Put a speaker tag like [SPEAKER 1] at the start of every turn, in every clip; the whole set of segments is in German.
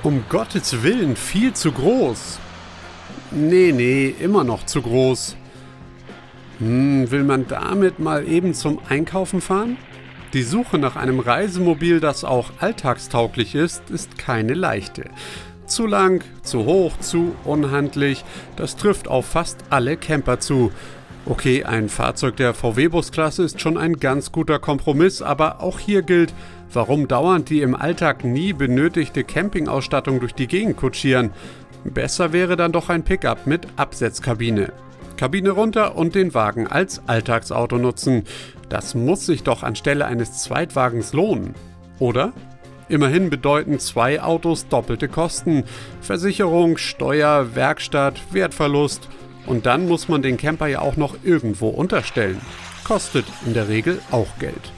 [SPEAKER 1] Um Gottes Willen, viel zu groß. Nee, immer noch zu groß. Will man damit mal eben zum Einkaufen fahren? Die Suche nach einem Reisemobil, das auch alltagstauglich ist, ist keine leichte. Zu lang, zu hoch, zu unhandlich, das trifft auf fast alle Camper zu. Okay, ein Fahrzeug der VW-Bus-Klasse ist schon ein ganz guter Kompromiss, aber auch hier gilt, warum dauernd die im Alltag nie benötigte Campingausstattung durch die Gegend kutschieren? Besser wäre dann doch ein Pickup mit Absetzkabine. Kabine runter und den Wagen als Alltagsauto nutzen. Das muss sich doch anstelle eines Zweitwagens lohnen, oder? Immerhin bedeuten 2 Autos doppelte Kosten. Versicherung, Steuer, Werkstatt, Wertverlust. Und dann muss man den Camper ja auch noch irgendwo unterstellen. Kostet in der Regel auch Geld.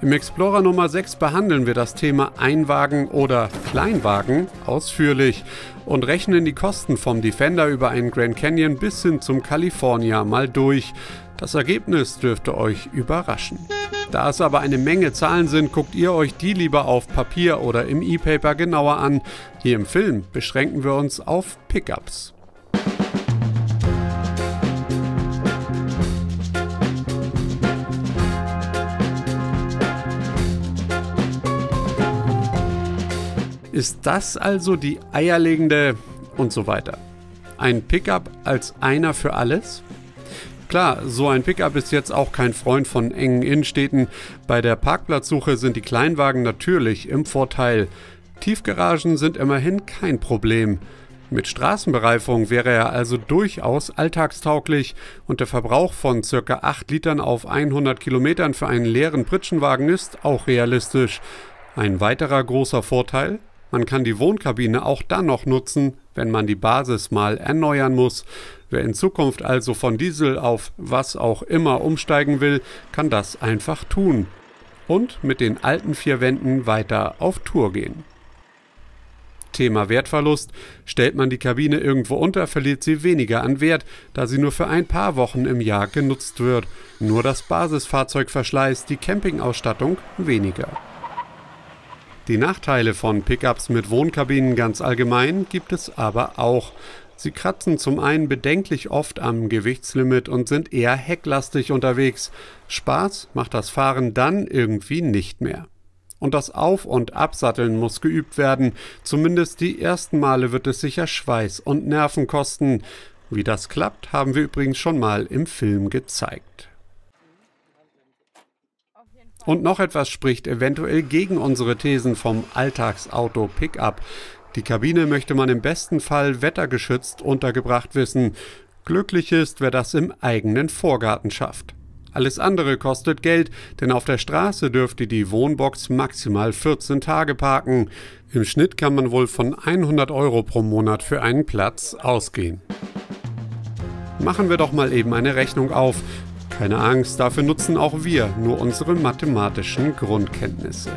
[SPEAKER 1] Im Explorer Nummer 6 behandeln wir das Thema Einwagen oder Kleinwagen ausführlich und rechnen die Kosten vom Defender über einen Grand Canyon bis hin zum California mal durch. Das Ergebnis dürfte euch überraschen. Da es aber eine Menge Zahlen sind, guckt ihr euch die lieber auf Papier oder im E-Paper genauer an. Hier im Film beschränken wir uns auf Pickups. Ist das also die eierlegende und so weiter? Ein Pickup als einer für alles? Klar, so ein Pickup ist jetzt auch kein Freund von engen Innenstädten. Bei der Parkplatzsuche sind die Kleinwagen natürlich im Vorteil. Tiefgaragen sind immerhin kein Problem. Mit Straßenbereifung wäre er also durchaus alltagstauglich und der Verbrauch von ca. 8 Litern auf 100 Kilometern für einen leeren Pritschenwagen ist auch realistisch. Ein weiterer großer Vorteil: Man kann die Wohnkabine auch dann noch nutzen, wenn man die Basis mal erneuern muss. Wer in Zukunft also von Diesel auf was auch immer umsteigen will, kann das einfach tun. Und mit den alten 4 Wänden weiter auf Tour gehen. Thema Wertverlust: Stellt man die Kabine irgendwo unter, verliert sie weniger an Wert, da sie nur für ein paar Wochen im Jahr genutzt wird. Nur das Basisfahrzeug verschleißt, die Campingausstattung weniger. Die Nachteile von Pickups mit Wohnkabinen ganz allgemein gibt es aber auch. Sie kratzen zum einen bedenklich oft am Gewichtslimit und sind eher hecklastig unterwegs. Spaß macht das Fahren dann irgendwie nicht mehr. Und das Auf- und Absatteln muss geübt werden. Zumindest die ersten Male wird es sicher Schweiß und Nerven kosten. Wie das klappt, haben wir übrigens schon mal im Film gezeigt. Und noch etwas spricht eventuell gegen unsere Thesen vom Alltagsauto Pickup. Die Kabine möchte man im besten Fall wettergeschützt untergebracht wissen. Glücklich ist, wer das im eigenen Vorgarten schafft. Alles andere kostet Geld, denn auf der Straße dürfte die Wohnbox maximal 14 Tage parken. Im Schnitt kann man wohl von 100 € pro Monat für einen Platz ausgehen. Machen wir doch mal eben eine Rechnung auf. Keine Angst, dafür nutzen auch wir nur unsere mathematischen Grundkenntnisse.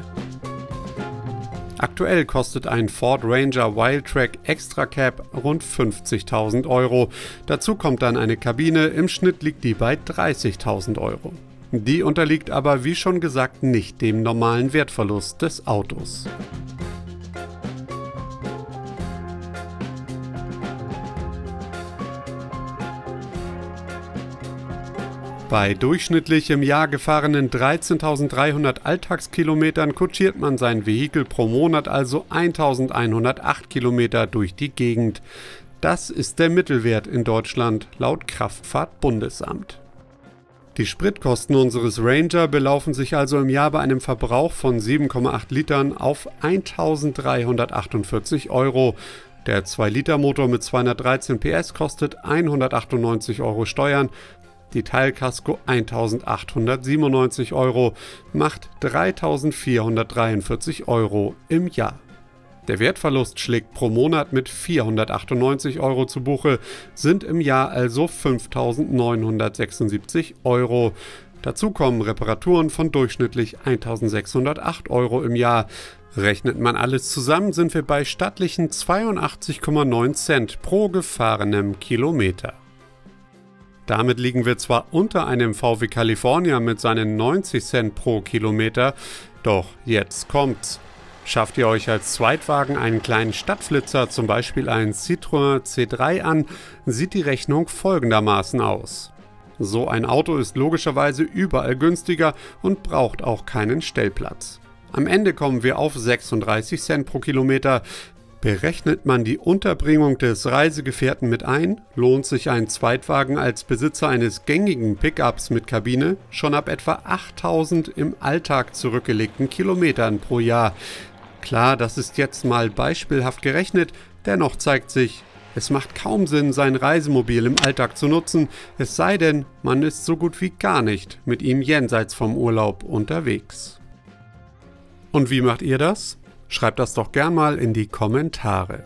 [SPEAKER 1] Aktuell kostet ein Ford Ranger Wildtrak Extra Cab rund 50.000 €. Dazu kommt dann eine Kabine, im Schnitt liegt die bei 30.000 €. Die unterliegt aber, wie schon gesagt, nicht dem normalen Wertverlust des Autos. Bei durchschnittlich im Jahr gefahrenen 13.300 Alltagskilometern kutschiert man sein Vehikel pro Monat also 1.108 Kilometer durch die Gegend. Das ist der Mittelwert in Deutschland laut Kraftfahrtbundesamt. Die Spritkosten unseres Ranger belaufen sich also im Jahr bei einem Verbrauch von 7,8 Litern auf 1.348 €. Der 2-Liter-Motor mit 213 PS kostet 198 € Steuern. Die Teilkasko 1.897 €, macht 3.443 € im Jahr. Der Wertverlust schlägt pro Monat mit 498 € zu Buche, sind im Jahr also 5.976 €. Dazu kommen Reparaturen von durchschnittlich 1.608 € im Jahr. Rechnet man alles zusammen, sind wir bei stattlichen 82,9 Cent pro gefahrenem Kilometer. Damit liegen wir zwar unter einem VW California mit seinen 90 Cent pro Kilometer, doch jetzt kommt's. Schafft ihr euch als Zweitwagen einen kleinen Stadtflitzer, zum Beispiel einen Citroën C3 an, sieht die Rechnung folgendermaßen aus. So ein Auto ist logischerweise überall günstiger und braucht auch keinen Stellplatz. Am Ende kommen wir auf 36 Cent pro Kilometer. Berechnet man die Unterbringung des Reisegefährten mit ein, lohnt sich ein Zweitwagen als Besitzer eines gängigen Pickups mit Kabine schon ab etwa 8.000 im Alltag zurückgelegten Kilometern pro Jahr. Klar, das ist jetzt mal beispielhaft gerechnet, dennoch zeigt sich, es macht kaum Sinn, sein Reisemobil im Alltag zu nutzen, es sei denn, man ist so gut wie gar nicht mit ihm jenseits vom Urlaub unterwegs. Und wie macht ihr das? Schreibt das doch gern mal in die Kommentare.